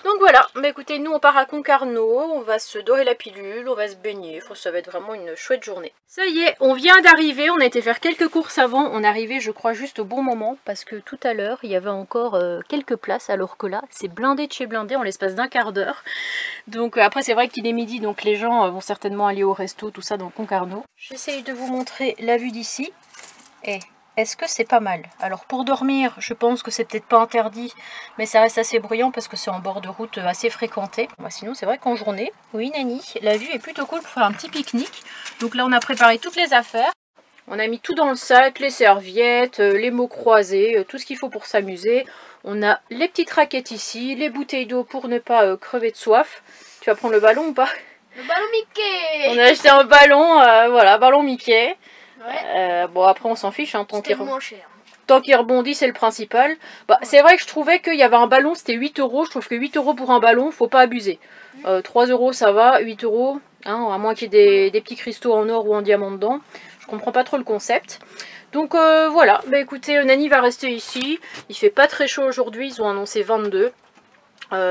Donc voilà, bah écoutez, nous on part à Concarneau, on va se dorer la pilule, on va se baigner, ça va être vraiment une chouette journée. Ça y est, on vient d'arriver, on a été faire quelques courses avant, on est arrivé je crois juste au bon moment, parce que tout à l'heure il y avait encore quelques places, alors que là c'est blindé de chez blindé en l'espace d'un quart d'heure. Donc après c'est vrai qu'il est midi, donc les gens vont certainement aller au resto, tout ça dans Concarneau. J'essaye de vous montrer la vue d'ici, et... est-ce que c'est pas mal? Alors pour dormir, je pense que c'est peut-être pas interdit, mais ça reste assez bruyant parce que c'est en bord de route assez fréquenté. Bah, sinon c'est vrai qu'en journée, oui Nani, la vue est plutôt cool pour faire un petit pique-nique. Donc là on a préparé toutes les affaires. On a mis tout dans le sac, les serviettes, les mots croisés, tout ce qu'il faut pour s'amuser. On a les petites raquettes ici, les bouteilles d'eau pour ne pas crever de soif. Tu vas prendre le ballon ou pas? Le ballon Mickey. On a acheté un ballon, voilà, ballon Mickey. Ouais. Bon après on s'en fiche, hein, tant qu'il rebondit c'est le principal. Bah, ouais. C'est vrai que je trouvais qu'il y avait un ballon, c'était 8 €, je trouve que 8 € pour un ballon, faut pas abuser. 3 € ça va, 8 €, hein, à moins qu'il y ait des petits cristaux en or ou en diamant dedans. Je comprends pas trop le concept. Donc voilà, bah écoutez, Nani va rester ici, il fait pas très chaud aujourd'hui, ils ont annoncé 22.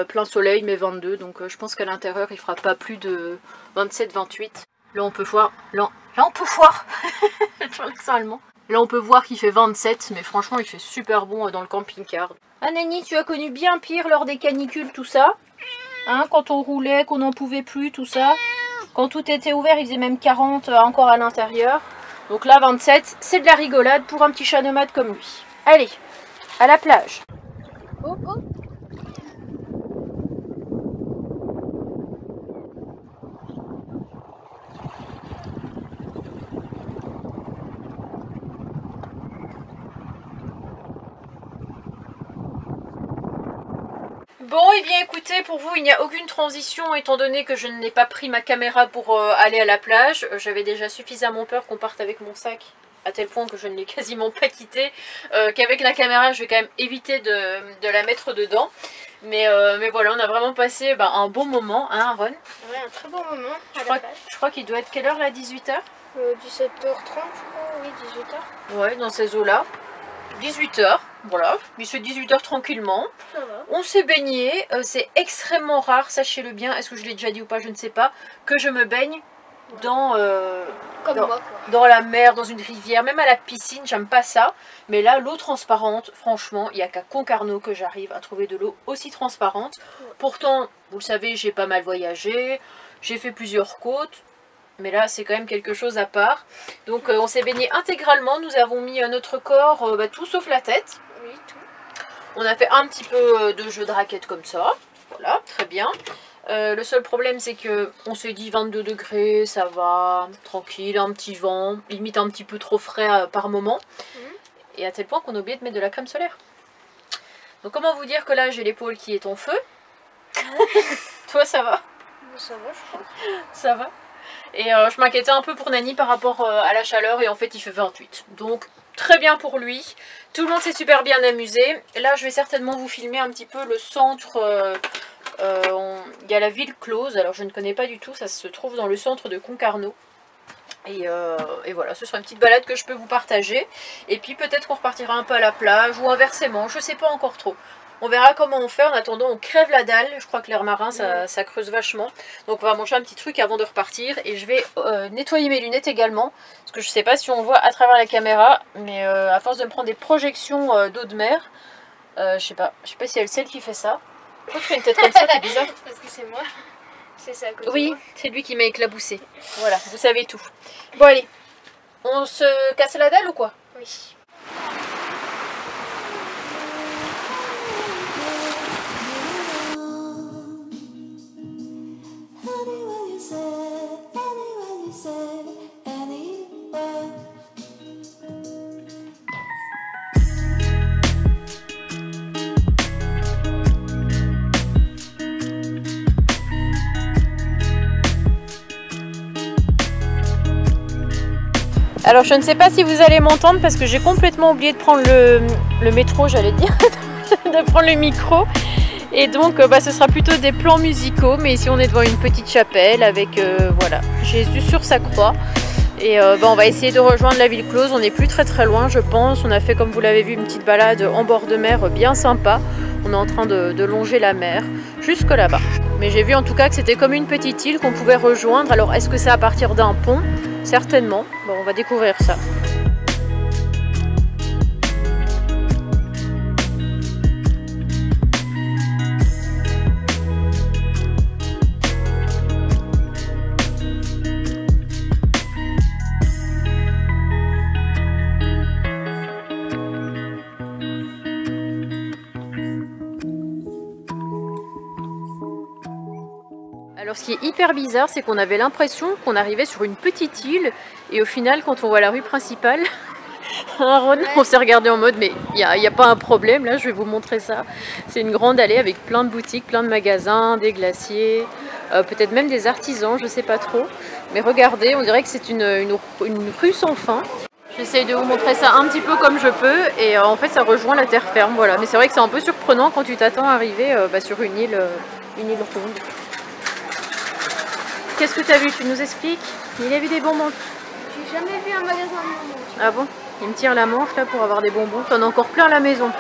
Plein soleil mais 22, donc je pense qu'à l'intérieur il fera pas plus de 27-28. Là on peut voir, là on peut voir, là on peut voir qu'il fait 27, mais franchement il fait super bon dans le camping-car. Ah Nani, tu as connu bien pire lors des canicules, tout ça, hein, quand on roulait, qu'on n'en pouvait plus, tout ça. Quand tout était ouvert, il faisait même 40 encore à l'intérieur. Donc là 27, c'est de la rigolade pour un petit chat nomade comme lui. Allez, à la plage. Oh, oh. Bon, et bien écoutez, pour vous il n'y a aucune transition étant donné que je n'ai pas pris ma caméra pour aller à la plage. J'avais déjà suffisamment peur qu'on parte avec mon sac, à tel point que je ne l'ai quasiment pas quitté, qu'avec la caméra je vais quand même éviter de la mettre dedans. Mais voilà, on a vraiment passé un bon moment, hein Ron? Ouais, un très bon moment Je crois qu'il doit être quelle heure là, 18 h? 17h30 je crois, oui 18 h. Ouais, dans ces eaux là. 18 h, voilà, il se fait 18 h tranquillement. Ça va. On s'est baigné, c'est extrêmement rare, sachez-le bien, est-ce que je l'ai déjà dit ou pas, je ne sais pas, que je me baigne dans, dans la mer, dans une rivière, même à la piscine, j'aime pas ça. Mais là, l'eau transparente, franchement, il n'y a qu'à Concarneau que j'arrive à trouver de l'eau aussi transparente. Pourtant, vous le savez, j'ai pas mal voyagé, j'ai fait plusieurs côtes. Mais là, c'est quand même quelque chose à part. Donc, on s'est baigné intégralement. Nous avons mis notre corps, tout sauf la tête. Oui, tout. On a fait un petit peu de jeu de raquettes comme ça. Voilà, très bien. Le seul problème, c'est que on s'est dit 22 degrés, ça va, tranquille, un petit vent, limite un petit peu trop frais par moment. Et à tel point qu'on a oublié de mettre de la crème solaire. Donc, comment vous dire que là, j'ai l'épaule qui est en feu. Toi, ça va? Ça va, je crois. Ça va. Et je m'inquiétais un peu pour Nani par rapport à la chaleur, et en fait il fait 28. Donc très bien pour lui. Tout le monde s'est super bien amusé. Là je vais certainement vous filmer un petit peu le centre. Il y a la ville close, alors je ne connais pas du tout, ça se trouve dans le centre de Concarneau. Et voilà, ce sera une petite balade que je peux vous partager. Et puis peut-être qu'on repartira un peu à la plage ou inversement, je sais pas encore trop. On verra comment on fait. En attendant, on crève la dalle. Je crois que l'air marin, ça creuse vachement. Donc on va manger un petit truc avant de repartir. Et je vais nettoyer mes lunettes également. Parce que je sais pas si on voit à travers la caméra. Mais à force de me prendre des projections d'eau de mer, je sais pas si elle celle qui fait ça. Pourquoi tu fais une tête comme ça? C'est bizarre. Parce que c'est moi. C'est ça à côté. Oui, c'est lui qui m'a éclaboussé. Voilà, vous savez tout. Bon allez, on se casse la dalle ou quoi? Oui. Alors je ne sais pas si vous allez m'entendre parce que j'ai complètement oublié de prendre le métro, j'allais dire, de prendre le micro. Et donc ce sera plutôt des plans musicaux, mais ici on est devant une petite chapelle avec voilà, Jésus sur sa croix. Et on va essayer de rejoindre la ville close. On n'est plus très loin, je pense. On a fait, comme vous l'avez vu, une petite balade en bord de mer bien sympa. On est en train de longer la mer jusque là-bas. Mais j'ai vu en tout cas que c'était comme une petite île qu'on pouvait rejoindre. Alors est-ce que c'est à partir d'un pont? Certainement. Bon, on va découvrir ça. Alors ce qui est hyper bizarre, c'est qu'on avait l'impression qu'on arrivait sur une petite île et au final quand on voit la rue principale, on s'est regardé en mode mais il n'y a pas un problème, là je vais vous montrer ça. C'est une grande allée avec plein de boutiques, plein de magasins, des glaciers, peut-être même des artisans, je sais pas trop. Mais regardez, on dirait que c'est une rue sans fin. J'essaye de vous montrer ça un petit peu comme je peux et en fait ça rejoint la terre ferme, voilà. Mais c'est vrai que c'est un peu surprenant quand tu t'attends à arriver sur une île ronde. Qu'est-ce que tu as vu? Tu nous expliques? Il a vu des bonbons. J'ai jamais vu un magasin de bonbons. Ah bon? Il me tire la manche là pour avoir des bonbons. T'en as encore plein à la maison.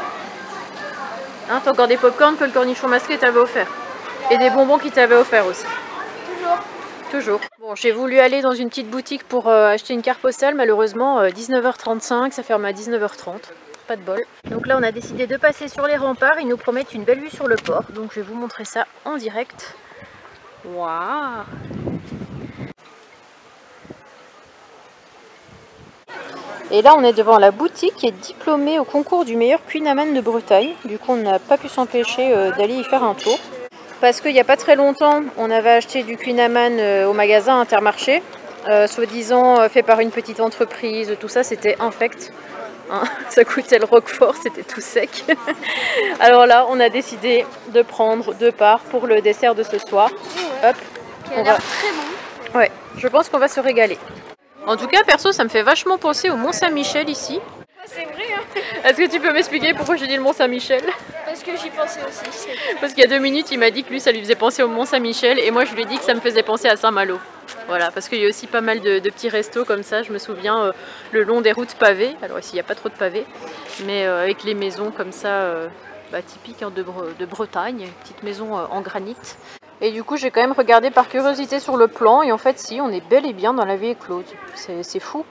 Hein, t'as encore des pop-corn que le cornichon masqué t'avait offert. Et des bonbons qu'il t'avait offert aussi. Toujours. Bon, j'ai voulu aller dans une petite boutique pour acheter une carte postale. Malheureusement, 19h35, ça ferme à 19h30. Pas de bol. Donc là, on a décidé de passer sur les remparts. Ils nous promettent une belle vue sur le port. Donc je vais vous montrer ça en direct. Waouh! Et là on est devant la boutique qui est diplômée au concours du meilleur Queen Amman de Bretagne. Du coup on n'a pas pu s'empêcher d'aller y faire un tour. Parce qu'il n'y a pas très longtemps on avait acheté du Queen Amman au magasin Intermarché. Soi-disant fait par une petite entreprise, tout ça c'était infect. Hein, ça coûtait le roquefort, c'était tout sec. Alors là on a décidé de prendre 2 parts pour le dessert de ce soir. Hop, qui a l'air très bon. Ouais, je pense qu'on va se régaler. En tout cas, perso, ça me fait vachement penser au Mont-Saint-Michel ici. C'est vrai, hein. Est-ce que tu peux m'expliquer pourquoi j'ai dit le Mont-Saint-Michel? Parce que j'y pensais aussi. Parce qu'il y a 2 minutes, il m'a dit que lui, ça lui faisait penser au Mont-Saint-Michel. Et moi, je lui ai dit que ça me faisait penser à Saint-Malo. Voilà, parce qu'il y a aussi pas mal de petits restos comme ça. Je me souviens, le long des routes pavées. Alors ici, il n'y a pas trop de pavés. Mais avec les maisons comme ça, typiques hein, de Bretagne. Petites maisons en granit. Et du coup j'ai quand même regardé par curiosité sur le plan et en fait si, on est bel et bien dans la ville close. C'est fou.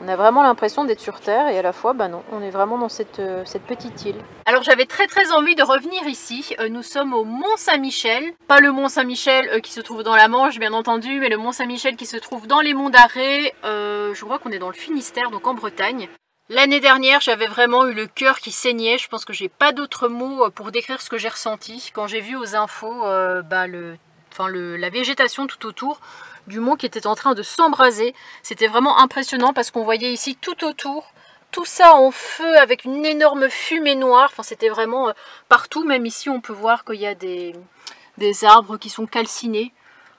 On a vraiment l'impression d'être sur Terre et à la fois, bah non, on est vraiment dans cette petite île. Alors j'avais très envie de revenir ici. Nous sommes au Mont-Saint-Michel. Pas le Mont-Saint-Michel qui se trouve dans la Manche bien entendu, mais le Mont-Saint-Michel qui se trouve dans les monts d'Arrée. Je crois qu'on est dans le Finistère, donc en Bretagne. L'année dernière, j'avais vraiment eu le cœur qui saignait. Je pense que j'ai pas d'autres mots pour décrire ce que j'ai ressenti quand j'ai vu aux infos la végétation tout autour du mont qui était en train de s'embraser. C'était vraiment impressionnant parce qu'on voyait ici tout autour, tout ça en feu avec une énorme fumée noire. Enfin, c'était vraiment partout. Même ici, on peut voir qu'il y a des arbres qui sont calcinés.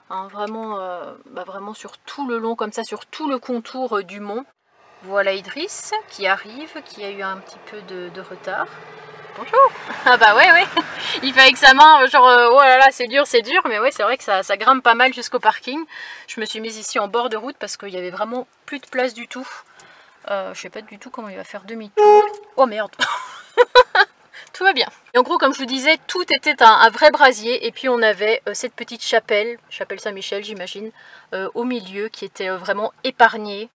Hein, vraiment sur tout le long, comme ça, sur tout le contour du mont. Voilà Idriss qui arrive, qui a eu un petit peu de retard. Bonjour. Ah bah ouais. Il fait avec sa main genre oh là là c'est dur, mais ouais c'est vrai que ça grimpe pas mal jusqu'au parking. Je me suis mise ici en bord de route parce qu'il y avait vraiment plus de place du tout. Je sais pas du tout comment il va faire demi-tour. Oh merde. Tout va bien. Et en gros comme je vous disais, tout était un vrai brasier et puis on avait cette petite chapelle Saint-Michel j'imagine, au milieu qui était vraiment épargnée.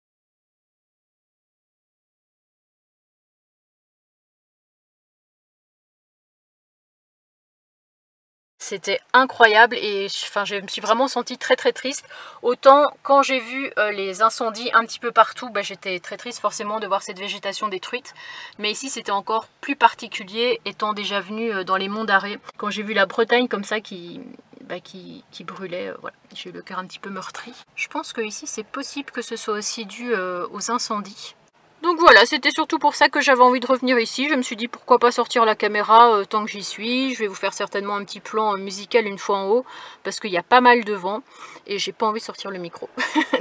C'était incroyable et je me suis vraiment sentie très triste. Autant quand j'ai vu les incendies un petit peu partout, j'étais très triste forcément de voir cette végétation détruite. Mais ici c'était encore plus particulier étant déjà venu dans les monts d'Arrée. Quand j'ai vu la Bretagne comme ça qui brûlait, voilà, j'ai eu le cœur un petit peu meurtri. Je pense que ici c'est possible que ce soit aussi dû aux incendies. Donc voilà, c'était surtout pour ça que j'avais envie de revenir ici. Je me suis dit pourquoi pas sortir la caméra tant que j'y suis. Je vais vous faire certainement un petit plan musical une fois en haut parce qu'il y a pas mal de vent et j'ai pas envie de sortir le micro.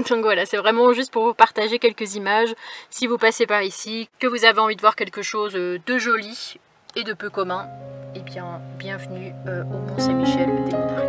Donc voilà, c'est vraiment juste pour vous partager quelques images. Si vous passez par ici, que vous avez envie de voir quelque chose de joli et de peu commun, eh bien bienvenue au Mont-Saint-Michel des Monts d'Arrée.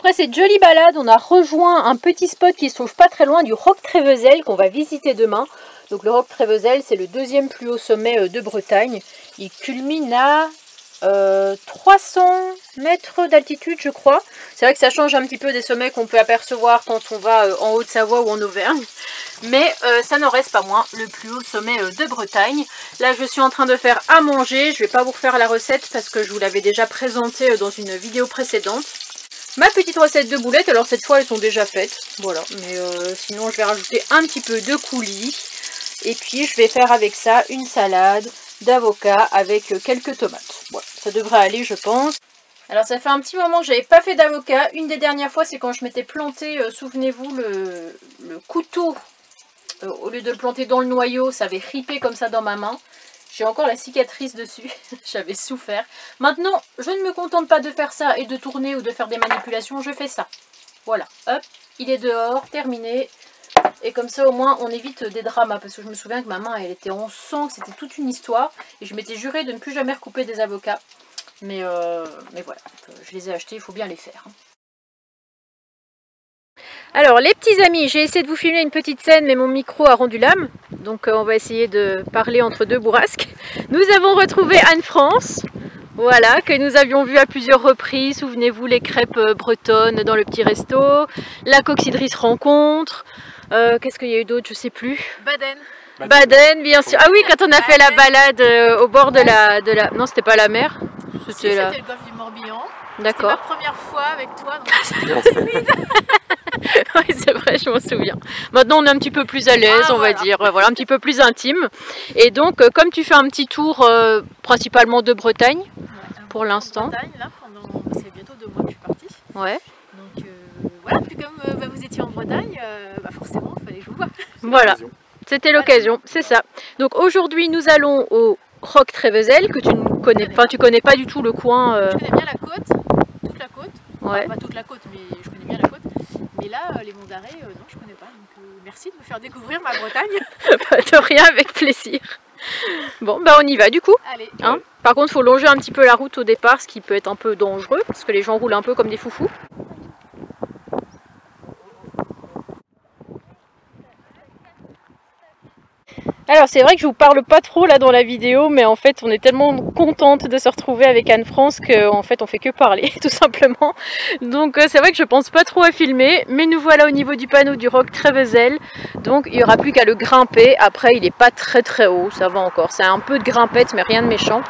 Après cette jolie balade, on a rejoint un petit spot qui se trouve pas très loin du Roc Trévezel qu'on va visiter demain. Donc le Roc Trévezel, c'est le deuxième plus haut sommet de Bretagne. Il culmine à 300 mètres d'altitude, je crois. C'est vrai que ça change un petit peu des sommets qu'on peut apercevoir quand on va en Haute-Savoie ou en Auvergne. Mais ça n'en reste pas moins le plus haut sommet de Bretagne. Là, je suis en train de faire à manger. Je vais pas vous refaire la recette parce que je vous l'avais déjà présentée dans une vidéo précédente. Ma petite recette de boulettes, alors cette fois elles sont déjà faites. Voilà, mais sinon je vais rajouter un petit peu de coulis. Et puis je vais faire avec ça une salade d'avocat avec quelques tomates. Voilà, ça devrait aller je pense. Alors ça fait un petit moment que j'avais pas fait d'avocat. Une des dernières fois c'est quand je m'étais planté, souvenez-vous, le couteau. Au lieu de le planter dans le noyau, ça avait ripé comme ça dans ma main. J'ai encore la cicatrice dessus, j'avais souffert. Maintenant, je ne me contente pas de faire ça et de tourner ou de faire des manipulations, je fais ça. Voilà, hop, il est dehors, terminé. Et comme ça au moins on évite des dramas, parce que je me souviens que ma main elle était en sang, c'était toute une histoire. Et je m'étais juré de ne plus jamais recouper des avocats. Mais voilà, je les ai achetés, il faut bien les faire. Alors les petits amis, j'ai essayé de vous filmer une petite scène mais mon micro a rendu l'âme. Donc on va essayer de parler entre deux bourrasques. Nous avons retrouvé Anne-France, voilà, que nous avions vu à plusieurs reprises. Souvenez-vous les crêpes bretonnes dans le petit resto, la coccidrice rencontre, qu'est-ce qu'il y a eu d'autre, je sais plus. Baden, bien sûr. Ah oui, quand on a fait la balade au bord de la... Non, c'était pas la mer. C'était le golfe du Morbihan. D'accord. C'était ma première fois avec toi, donc oui, c'est vrai, je m'en souviens. Maintenant, on est un petit peu plus à l'aise, on va dire, voilà, un petit peu plus intime. Et donc, comme tu fais un petit tour principalement de Bretagne, pour l'instant. Là, c'est bientôt 2 mois que je suis partie. Ouais. Donc voilà, puis comme vous étiez en Bretagne, forcément, il fallait que je vous voie. Voilà, c'était l'occasion, c'est ça. Donc aujourd'hui, nous allons au Roc Trévezel, que tu ne connais, enfin tu connais pas du tout le coin. Je connais bien la côte, toute la côte. Ouais. Enfin, pas toute la côte, mais je connais bien la côte. Mais là, les monts d'Arrée, non, je connais pas. Donc merci de me faire découvrir ma Bretagne. De rien, avec plaisir. Bon, bah on y va du coup. Allez. Hein, par contre, il faut longer un petit peu la route au départ, ce qui peut être un peu dangereux, parce que les gens roulent un peu comme des foufous. Alors c'est vrai que je vous parle pas trop là dans la vidéo, mais en fait on est tellement contente de se retrouver avec Anne-France qu'en fait on fait que parler tout simplement. Donc c'est vrai que je pense pas trop à filmer, mais nous voilà au niveau du panneau du Roc Trévezel. Donc il n'y aura plus qu'à le grimper. Après il est pas très haut, ça va encore. C'est un peu de grimpette mais rien de méchant.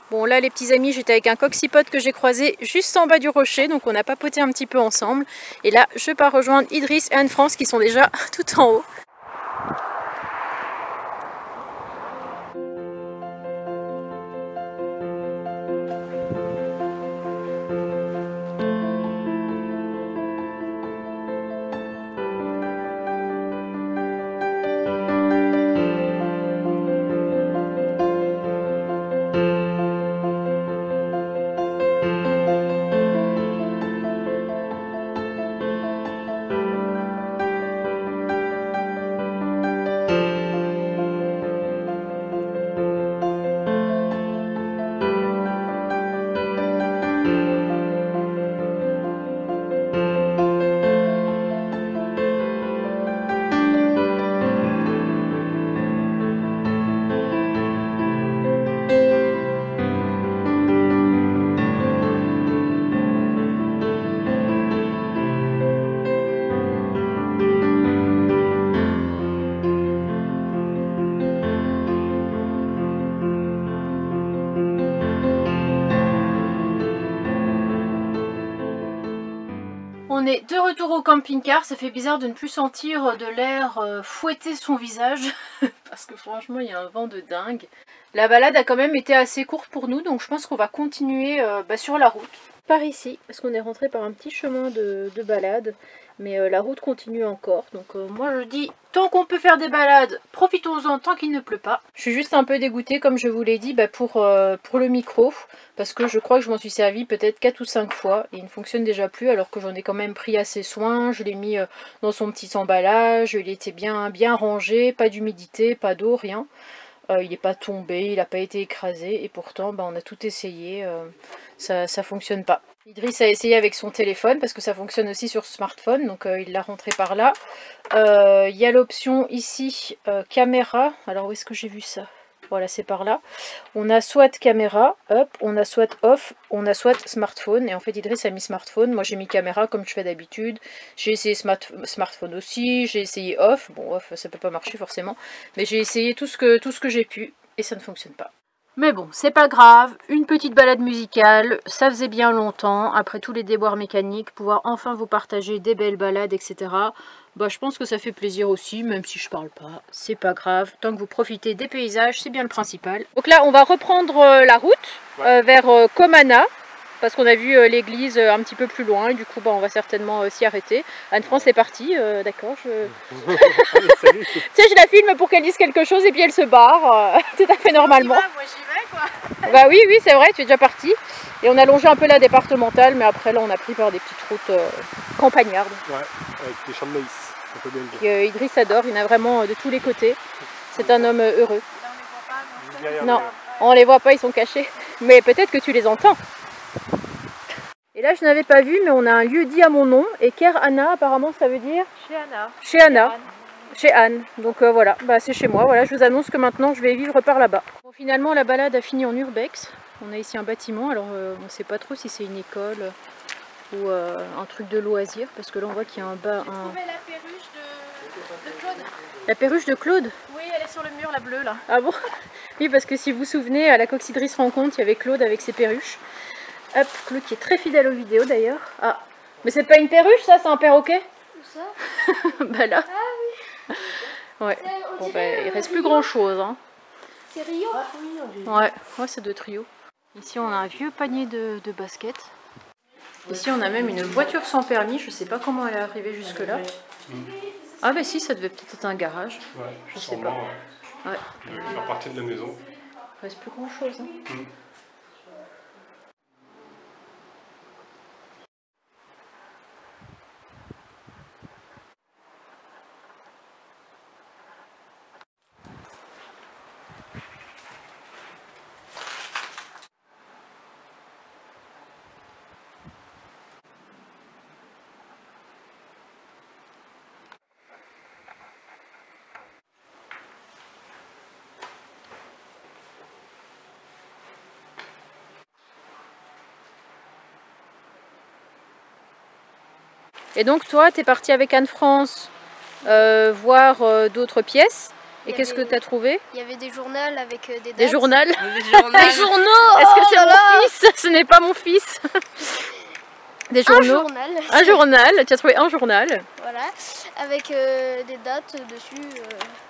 Bon là les petits amis, j'étais avec un coxypote que j'ai croisé juste en bas du rocher, donc on a papoté un petit peu ensemble. Et là je pars rejoindre Idriss et Anne-France qui sont déjà tout en haut. On est de retour au camping-car, ça fait bizarre de ne plus sentir de l'air fouetter son visage, parce que franchement il y a un vent de dingue. La balade a quand même été assez courte pour nous, donc je pense qu'on va continuer sur la route. Par ici, parce qu'on est rentré par un petit chemin de balade, mais la route continue encore. Donc moi je dis, tant qu'on peut faire des balades, profitons-en tant qu'il ne pleut pas. Je suis juste un peu dégoûtée, comme je vous l'ai dit, pour le micro, parce que je crois que je m'en suis servi peut-être 4 ou 5 fois, et il ne fonctionne déjà plus, alors que j'en ai quand même pris assez soin. Je l'ai mis dans son petit emballage, il était bien rangé, pas d'humidité, pas d'eau, rien. Il n'est pas tombé, il n'a pas été écrasé. Et pourtant, bah, on a tout essayé. Ça fonctionne pas. Idriss a essayé avec son téléphone parce que ça fonctionne aussi sur smartphone. Donc il l'a rentré par là. Il y a l'option ici caméra. Alors où est-ce que j'ai vu ça? Voilà, c'est par là. On a soit caméra, hop, on a soit off, on a soit smartphone. Et en fait, Idriss a mis smartphone. Moi, j'ai mis caméra comme je fais d'habitude. J'ai essayé smartphone aussi. J'ai essayé off. Bon, off, ça peut pas marcher forcément. Mais j'ai essayé tout ce que j'ai pu. Et ça ne fonctionne pas. Mais bon, c'est pas grave. Une petite balade musicale. Ça faisait bien longtemps. Après tous les déboires mécaniques, pouvoir enfin vous partager des belles balades, etc. Bah, je pense que ça fait plaisir aussi, même si je parle pas, c'est pas grave. Tant que vous profitez des paysages, c'est bien le principal. Donc là, on va reprendre la route vers Comana, parce qu'on a vu l'église un petit peu plus loin, et du coup, bah, on va certainement s'y arrêter. Anne-France est partie, d'accord. Tu sais, je la filme pour qu'elle dise quelque chose, et puis elle se barre, tout à fait normalement. Moi j'y vais, quoi. Bah oui, c'est vrai, tu es déjà partie. Et on a longé un peu la départementale, mais après là, on a pris par des petites routes campagnardes. Ouais, avec des champs de maïs. Idriss adore, il y en a vraiment de tous les côtés. C'est un homme heureux. Non, on les voit pas, ils sont cachés. Mais peut-être que tu les entends. Et là, je n'avais pas vu, mais on a un lieu dit à mon nom. Et Ker Anna, apparemment, ça veut dire Chez Anna. Chez Anna. Chez Anne. Donc voilà, bah, c'est chez moi. Voilà, je vous annonce que maintenant, je vais vivre par là-bas. Bon, finalement, la balade a fini en urbex. On a ici un bâtiment. Alors, on ne sait pas trop si c'est une école ou un truc de loisir, parce que là on voit qu'il y a un bas. J'ai trouvé la perruche de Claude. La perruche de Claude? Oui, elle est sur le mur, la bleue là. Ah bon? Oui, parce que si vous vous souvenez, à la Coccidrice rencontre, il y avait Claude avec ses perruches. Hop, Claude qui est très fidèle aux vidéos d'ailleurs. Ah, mais c'est pas une perruche ça, c'est un perroquet? Où ça? Bah là. Ah oui. Ouais. Bon bah il reste plus grand chose. Hein. C'est Rio? Ouais, ça doit être Rio. Ici on a un vieux panier de basket. Ici on a même une voiture sans permis, je sais pas comment elle est arrivée jusque là. Ah bah si, ça devait peut-être être un garage. Ouais, je sais pas. Ouais. Il devait faire partie de la maison. Il reste plus grand chose. Hein. Et donc toi, tu es partie avec Anne-France voir d'autres pièces. Et qu'est-ce que tu as trouvé? Il y avait des journaux avec des dates. Des journaux? Des journaux. Est-ce que c'est mon fils? Ce n'est pas mon fils. Des journaux. Un journal. Tu as trouvé un journal. Voilà, avec des dates dessus,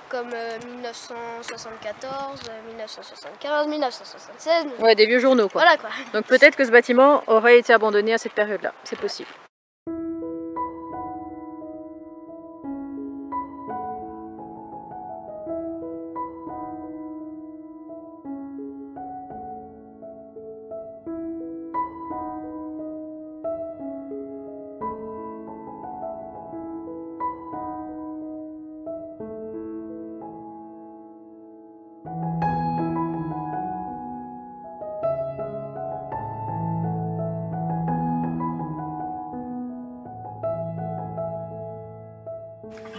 comme 1974, 1975, 1976. Ouais, des vieux journaux quoi. Voilà quoi. Donc peut-être que ce bâtiment aurait été abandonné à cette période-là. C'est possible.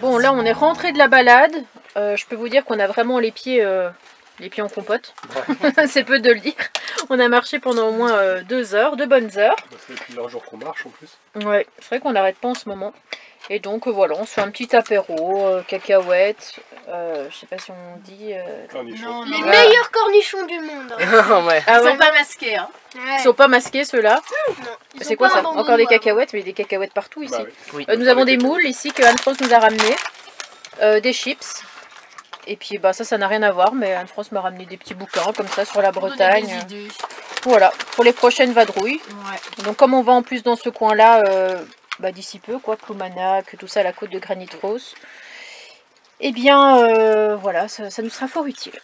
Bon, là on est rentré de la balade. Je peux vous dire qu'on a vraiment les pieds en compote. Ouais. C'est peu de le dire. On a marché pendant au moins 2 heures, 2 bonnes heures. C'est plusieurs jours qu'on marche en plus. Ouais, c'est vrai qu'on n'arrête pas en ce moment. Et donc voilà, on se fait un petit apéro, cacahuètes, je sais pas si on dit... Cornichons. Les meilleurs cornichons du monde. Ouais. Ah Ils sont pas masqués. Hein. Ouais. Ils sont pas masqués ceux-là. C'est quoi ça? abandonnés, Encore des cacahuètes, mais des cacahuètes partout ici. Bah oui. Nous avons des moules ici que Anne-France nous a ramenés. Des chips. Et puis bah ça n'a rien à voir, mais Anne-France m'a ramené des petits bouquins comme ça sur la Bretagne. Voilà, pour les prochaines vadrouilles. Ouais. Donc comme on va en plus dans ce coin-là, d'ici peu, quoi, Ploumanac, tout ça, la côte de Granit Rose, eh bien voilà, ça nous sera fort utile.